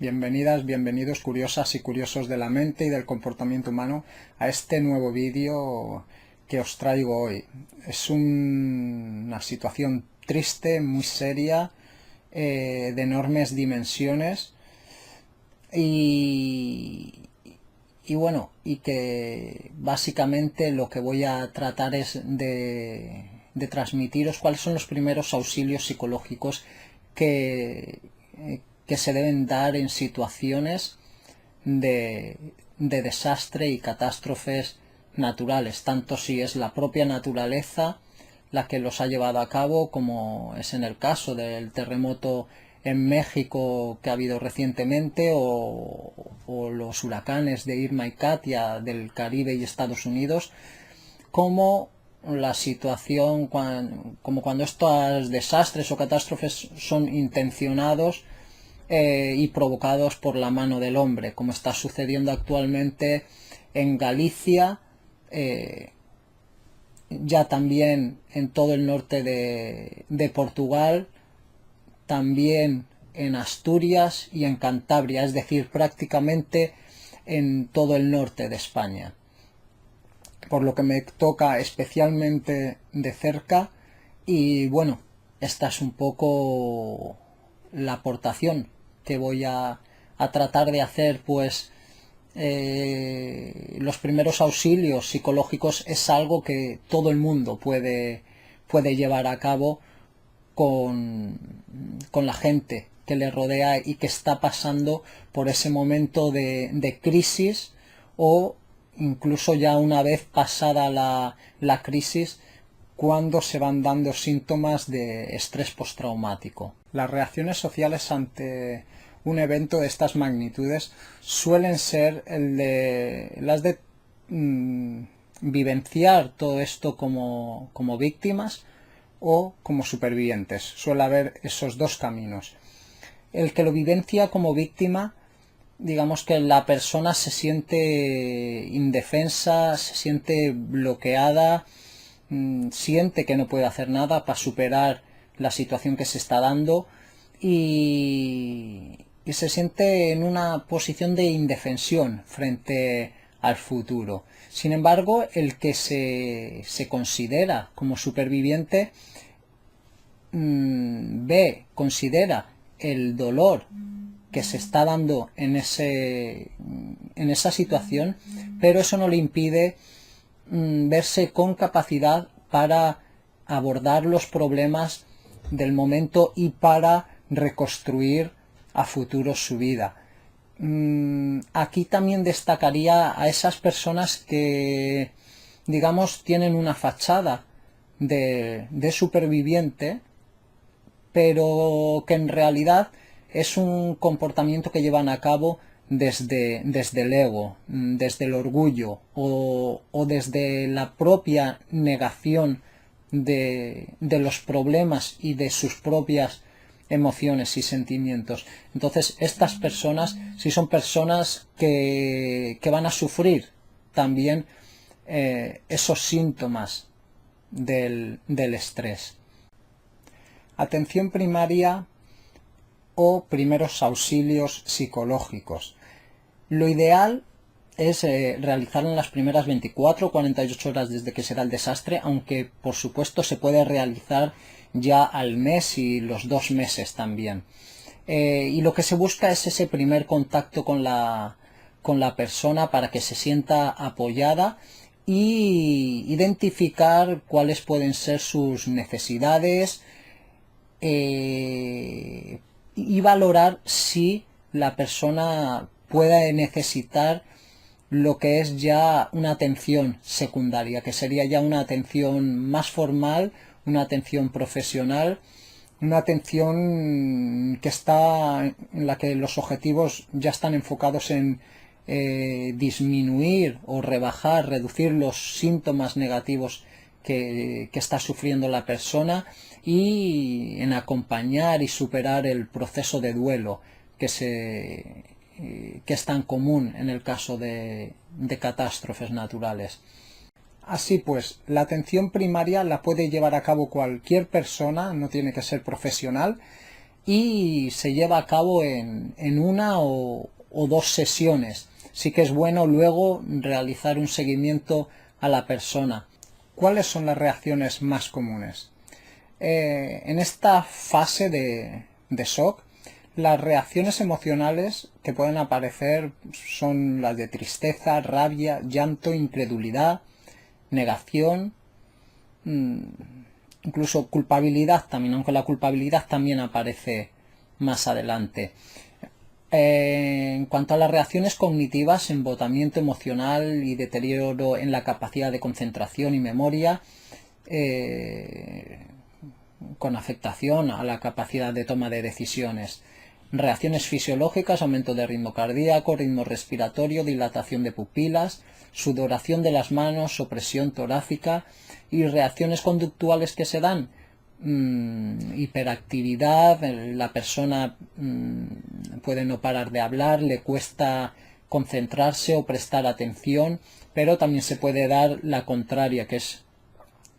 Bienvenidas, bienvenidos curiosas y curiosos de la mente y del comportamiento humano a este nuevo vídeo que os traigo hoy. Es una situación triste, muy seria, de enormes dimensiones y que básicamente lo que voy a tratar es de transmitiros cuáles son los primeros auxilios psicológicos que se deben dar en situaciones de desastre y catástrofes naturales, tanto si es la propia naturaleza la que los ha llevado a cabo, como es en el caso del terremoto en México que ha habido recientemente, o los huracanes de Irma y Katia del Caribe y Estados Unidos, como la situación como cuando estos desastres o catástrofes son intencionados y provocados por la mano del hombre, como está sucediendo actualmente en Galicia, ya también en todo el norte de Portugal, también en Asturias y en Cantabria, es decir, prácticamente en todo el norte de España. Por lo que me toca especialmente de cerca y bueno, esta es un poco la aportación que voy a tratar de hacer, pues los primeros auxilios psicológicos es algo que todo el mundo puede llevar a cabo con la gente que le rodea y que está pasando por ese momento de crisis, o incluso ya una vez pasada la crisis, cuando se van dando síntomas de estrés postraumático. Las reacciones sociales ante un evento de estas magnitudes suelen ser las de vivenciar todo esto como víctimas o como supervivientes. Suele haber esos dos caminos. El que lo vivencia como víctima, digamos que la persona se siente indefensa, se siente bloqueada, siente que no puede hacer nada para superar la situación que se está dando y se siente en una posición de indefensión frente al futuro. Sin embargo, el que se considera como superviviente considera el dolor que se está dando en esa situación, pero eso no le impide verse con capacidad para abordar los problemas del momento y para reconstruir a futuro su vida. Aquí también destacaría a esas personas que, digamos, tienen una fachada de superviviente, pero que en realidad es un comportamiento que llevan a cabo desde el ego, desde el orgullo o desde la propia negación de los problemas y de sus propias emociones y sentimientos. Entonces estas personas sí son personas que van a sufrir también esos síntomas del estrés. Atención primaria o primeros auxilios psicológicos. Lo ideal es realizarlo en las primeras 24 o 48 horas desde que se da el desastre, aunque por supuesto se puede realizar ya al mes y los 2 meses también. Y lo que se busca es ese primer contacto con la persona para que se sienta apoyada y identificar cuáles pueden ser sus necesidades, y valorar si la persona puede necesitar lo que es ya una atención secundaria, que sería ya una atención más formal, una atención profesional, una atención que está en la que los objetivos ya están enfocados en disminuir o reducir los síntomas negativos que está sufriendo la persona, y en acompañar y superar el proceso de duelo que es tan común en el caso de catástrofes naturales. Así pues, la atención primaria la puede llevar a cabo cualquier persona, no tiene que ser profesional, y se lleva a cabo en una o dos sesiones. Sí que es bueno luego realizar un seguimiento a la persona. ¿Cuáles son las reacciones más comunes? En esta fase de shock, las reacciones emocionales que pueden aparecer son las de tristeza, rabia, llanto, incredulidad, negación, incluso culpabilidad también, aunque la culpabilidad también aparece más adelante. En cuanto a las reacciones cognitivas, embotamiento emocional y deterioro en la capacidad de concentración y memoria, con afectación a la capacidad de toma de decisiones. Reacciones fisiológicas, aumento de ritmo cardíaco, ritmo respiratorio, dilatación de pupilas, sudoración de las manos, opresión torácica, y reacciones conductuales que se dan, hiperactividad, la persona puede no parar de hablar, le cuesta concentrarse o prestar atención, pero también se puede dar la contraria, que es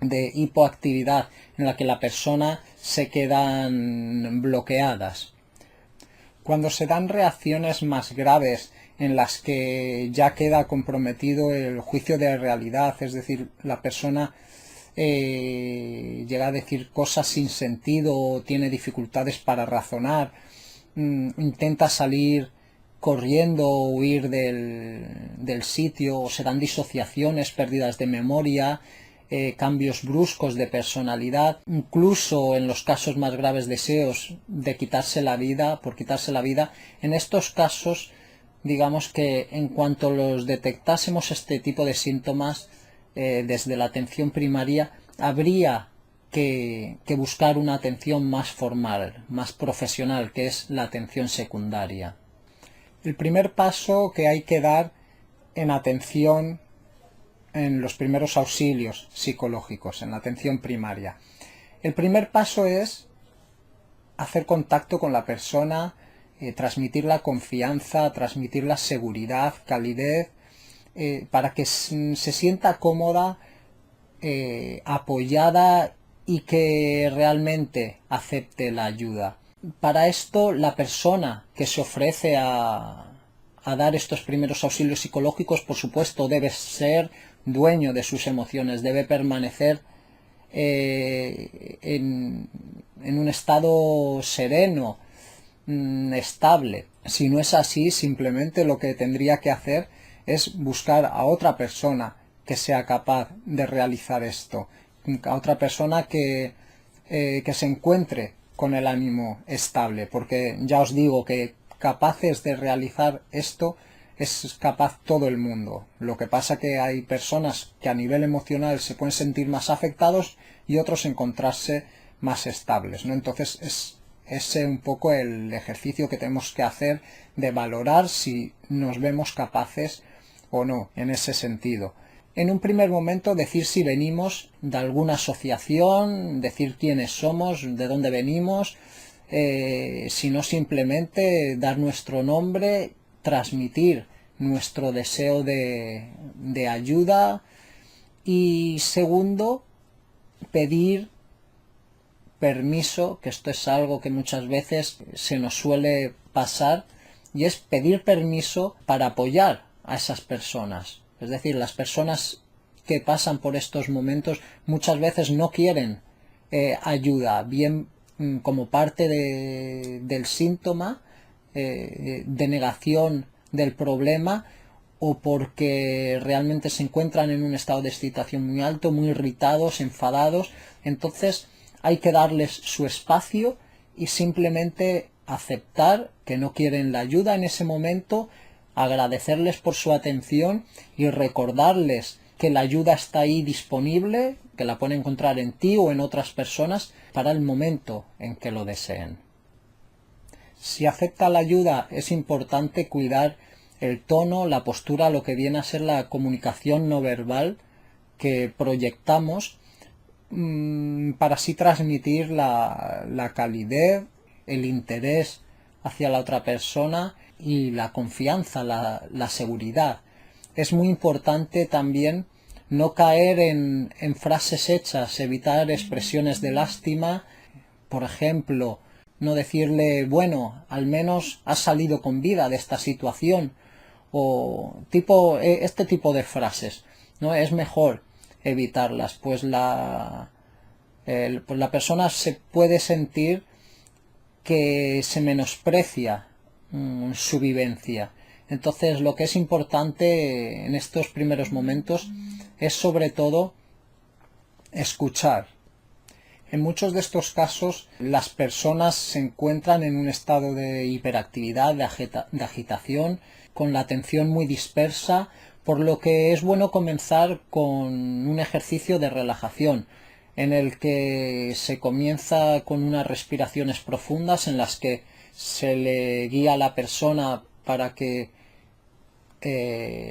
de hipoactividad, en la que la persona se quedan bloqueadas. Cuando se dan reacciones más graves en las que ya queda comprometido el juicio de realidad, es decir, la persona llega a decir cosas sin sentido, tiene dificultades para razonar, intenta salir corriendo o huir del sitio, o se dan disociaciones, pérdidas de memoria, cambios bruscos de personalidad, incluso en los casos más graves deseos de quitarse la vida, por quitarse la vida. En estos casos, digamos que en cuanto los detectásemos este tipo de síntomas desde la atención primaria, habría que buscar una atención más formal, más profesional, que es la atención secundaria. El primer paso que hay que dar en atención, en los primeros auxilios psicológicos, en la atención primaria. El primer paso es hacer contacto con la persona, transmitir la confianza, transmitir la seguridad, calidez, para que se sienta cómoda, apoyada y que realmente acepte la ayuda. Para esto, la persona que se ofrece a dar estos primeros auxilios psicológicos, por supuesto, debe ser dueño de sus emociones, debe permanecer en un estado sereno, estable. Si no es así, simplemente lo que tendría que hacer es buscar a otra persona que sea capaz de realizar esto, a otra persona que se encuentre con el ánimo estable, porque ya os digo que capaces de realizar esto es capaz todo el mundo. Lo que pasa que hay personas que a nivel emocional se pueden sentir más afectados y otros encontrarse más estables, ¿no? Entonces es ese un poco el ejercicio que tenemos que hacer de valorar si nos vemos capaces o no en ese sentido. En un primer momento decir si venimos de alguna asociación, decir quiénes somos, de dónde venimos, si no simplemente dar nuestro nombre, transmitir nuestro deseo de ayuda, y segundo, pedir permiso, que esto es algo que muchas veces se nos suele pasar, y es pedir permiso para apoyar a esas personas. Es decir, las personas que pasan por estos momentos muchas veces no quieren ayuda, bien como parte del síntoma, de negación del problema, o porque realmente se encuentran en un estado de excitación muy alto, muy irritados, enfadados. Entonces hay que darles su espacio y simplemente aceptar que no quieren la ayuda en ese momento, agradecerles por su atención y recordarles que la ayuda está ahí disponible, que la pueden encontrar en ti o en otras personas para el momento en que lo deseen. Si acepta la ayuda, es importante cuidar el tono, la postura, lo que viene a ser la comunicación no verbal que proyectamos, para así transmitir la calidez, el interés hacia la otra persona y la confianza, la seguridad. Es muy importante también no caer en frases hechas, evitar expresiones de lástima. Por ejemplo, no decirle, bueno, al menos has salido con vida de esta situación, o este tipo de frases, ¿no? Es mejor evitarlas, pues pues la persona se puede sentir que se menosprecia su vivencia. Entonces, lo que es importante en estos primeros momentos es sobre todo escuchar. En muchos de estos casos, las personas se encuentran en un estado de hiperactividad, de agitación, con la atención muy dispersa, por lo que es bueno comenzar con un ejercicio de relajación, en el que se comienza con unas respiraciones profundas en las que se le guía a la persona para que,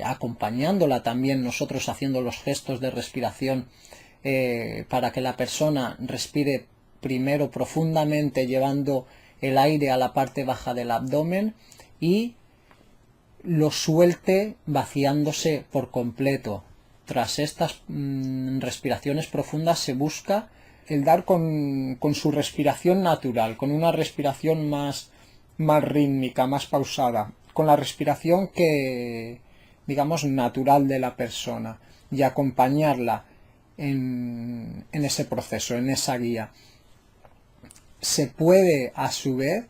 acompañándola también nosotros haciendo los gestos de respiración, para que la persona respire primero profundamente llevando el aire a la parte baja del abdomen y lo suelte vaciándose por completo. Tras estas respiraciones profundas se busca el dar con su respiración natural, con una respiración más rítmica, más pausada, con la respiración que, digamos, natural de la persona, y acompañarla en ese proceso, en esa guía. Se puede, a su vez,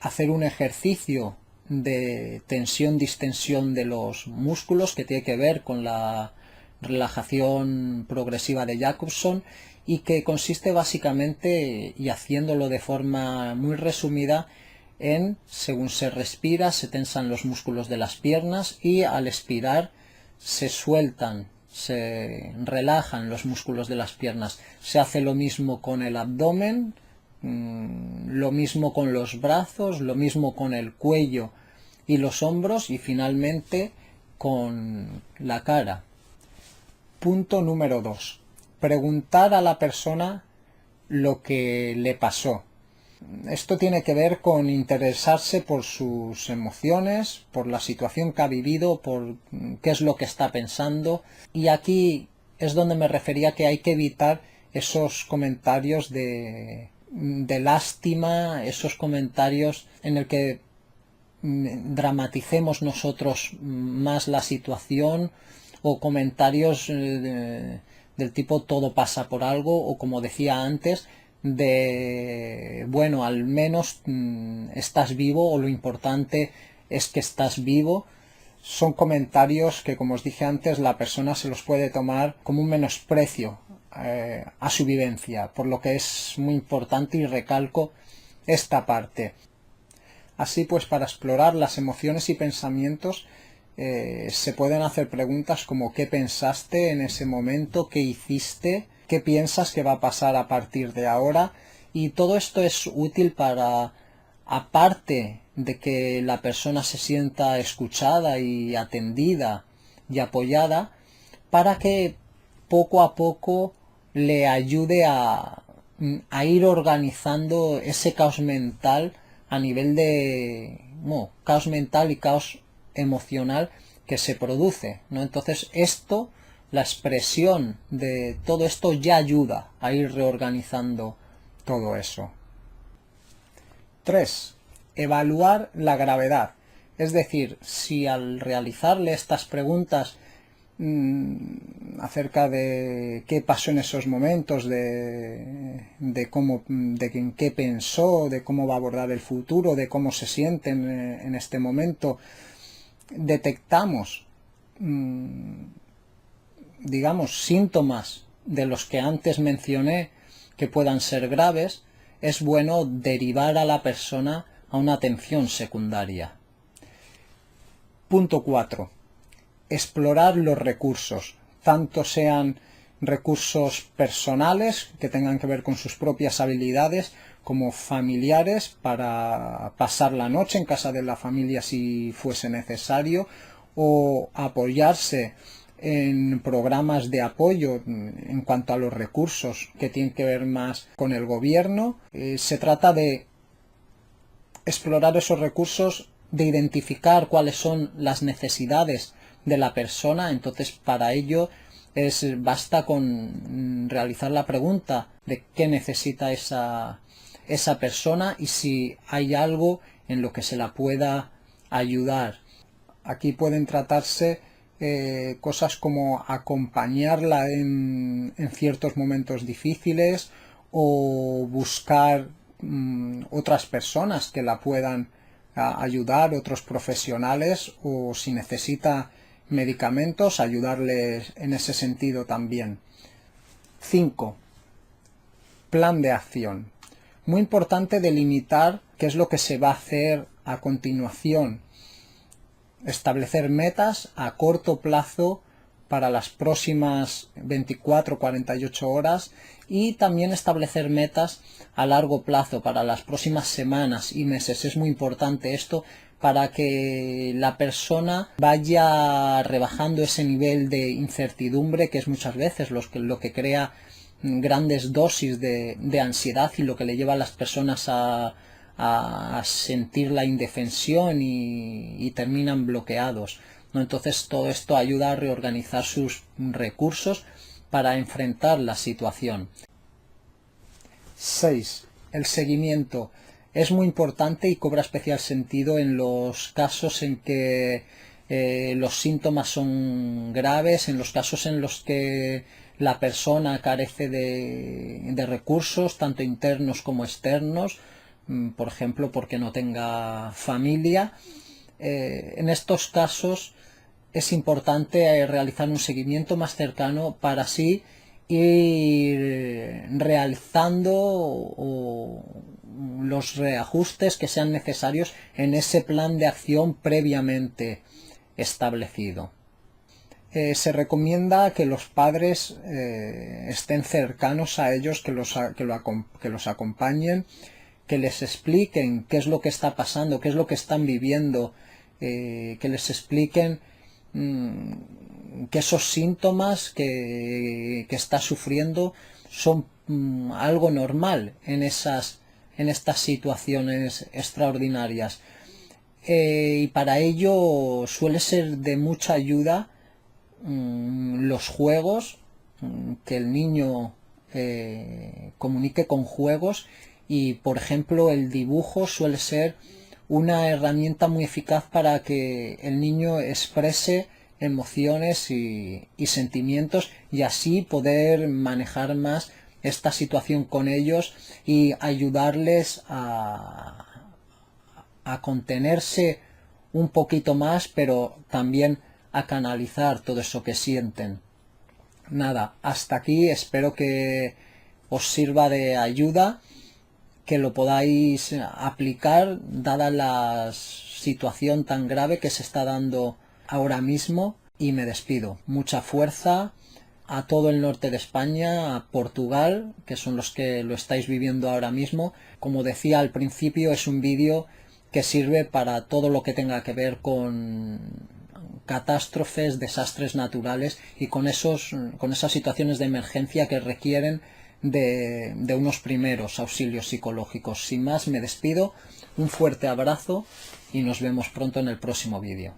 hacer un ejercicio de tensión-distensión de los músculos que tiene que ver con la relajación progresiva de Jacobson y que consiste básicamente, y haciéndolo de forma muy resumida, en según se respira se tensan los músculos de las piernas y al expirar se sueltan, se relajan los músculos de las piernas. Se hace lo mismo con el abdomen, lo mismo con los brazos, lo mismo con el cuello y los hombros y finalmente con la cara. Punto número 2. Preguntar a la persona lo que le pasó. Esto tiene que ver con interesarse por sus emociones, por la situación que ha vivido, por qué es lo que está pensando. Y aquí es donde me refería que hay que evitar esos comentarios de lástima, esos comentarios en el que dramaticemos nosotros más la situación, o comentarios del tipo todo pasa por algo, o como decía antes, de bueno, al menos estás vivo, o lo importante es que estás vivo. Son comentarios que, como os dije antes, la persona se los puede tomar como un menosprecio a su vivencia, por lo que es muy importante y recalco esta parte. Así pues, para explorar las emociones y pensamientos se pueden hacer preguntas como ¿qué pensaste en ese momento? ¿Qué hiciste? ¿Qué piensas que va a pasar a partir de ahora? Y todo esto es útil para, aparte de que la persona se sienta escuchada y atendida y apoyada, para que poco a poco le ayude a ir organizando ese caos mental a nivel de caos mental y caos emocional que se produce, ¿no? Entonces la expresión de todo esto ya ayuda a ir reorganizando todo eso. 3. Evaluar la gravedad. Es decir, si al realizarle estas preguntas acerca de qué pasó en esos momentos, de cómo, de en qué pensó, de cómo va a abordar el futuro, de cómo se siente en este momento, detectamos, digamos, síntomas de los que antes mencioné que puedan ser graves, es bueno derivar a la persona a una atención secundaria. Punto 4. Explorar los recursos, tanto sean recursos personales que tengan que ver con sus propias habilidades, como familiares para pasar la noche en casa de la familia si fuese necesario, o apoyarse en programas de apoyo en cuanto a los recursos que tienen que ver más con el gobierno. Se trata de explorar esos recursos, de identificar cuáles son las necesidades de la persona. Entonces, para ello basta con realizar la pregunta de qué necesita esa esa persona y si hay algo en lo que se la pueda ayudar. Aquí pueden tratarse cosas como acompañarla en ciertos momentos difíciles o buscar otras personas que la puedan ayudar, otros profesionales, o si necesita medicamentos, ayudarles en ese sentido también. 5. Plan de acción. Muy importante delimitar qué es lo que se va a hacer a continuación. Establecer metas a corto plazo para las próximas 24-48 horas y también establecer metas a largo plazo para las próximas semanas y meses. Es muy importante esto para que la persona vaya rebajando ese nivel de incertidumbre que es muchas veces lo que crea grandes dosis de ansiedad y lo que le lleva a las personas a sentir la indefensión y terminan bloqueados, ¿no? Entonces todo esto ayuda a reorganizar sus recursos para enfrentar la situación. 6. El seguimiento es muy importante y cobra especial sentido en los casos en que los síntomas son graves, en los casos en los que la persona carece de recursos, tanto internos como externos, por ejemplo, porque no tenga familia. En estos casos es importante realizar un seguimiento más cercano para así ir realizando los reajustes que sean necesarios en ese plan de acción previamente establecido. Se recomienda que los padres estén cercanos a ellos, que los acompañen, que les expliquen qué es lo que está pasando, qué es lo que están viviendo, que les expliquen que esos síntomas que está sufriendo son algo normal en estas situaciones extraordinarias. Y para ello suele ser de mucha ayuda los juegos, que el niño comunique con juegos, y por ejemplo el dibujo suele ser una herramienta muy eficaz para que el niño exprese emociones y sentimientos y así poder manejar más esta situación con ellos y ayudarles a contenerse un poquito más, pero también a canalizar todo eso que sienten. Nada, hasta aquí, espero que os sirva de ayuda, que lo podáis aplicar dada la situación tan grave que se está dando ahora mismo, y me despido. Mucha fuerza a todo el norte de España, a Portugal, que son los que lo estáis viviendo ahora mismo. Como decía al principio, es un vídeo que sirve para todo lo que tenga que ver con catástrofes, desastres naturales y con esas situaciones de emergencia que requieren de unos primeros auxilios psicológicos. Sin más, me despido, un fuerte abrazo y nos vemos pronto en el próximo vídeo.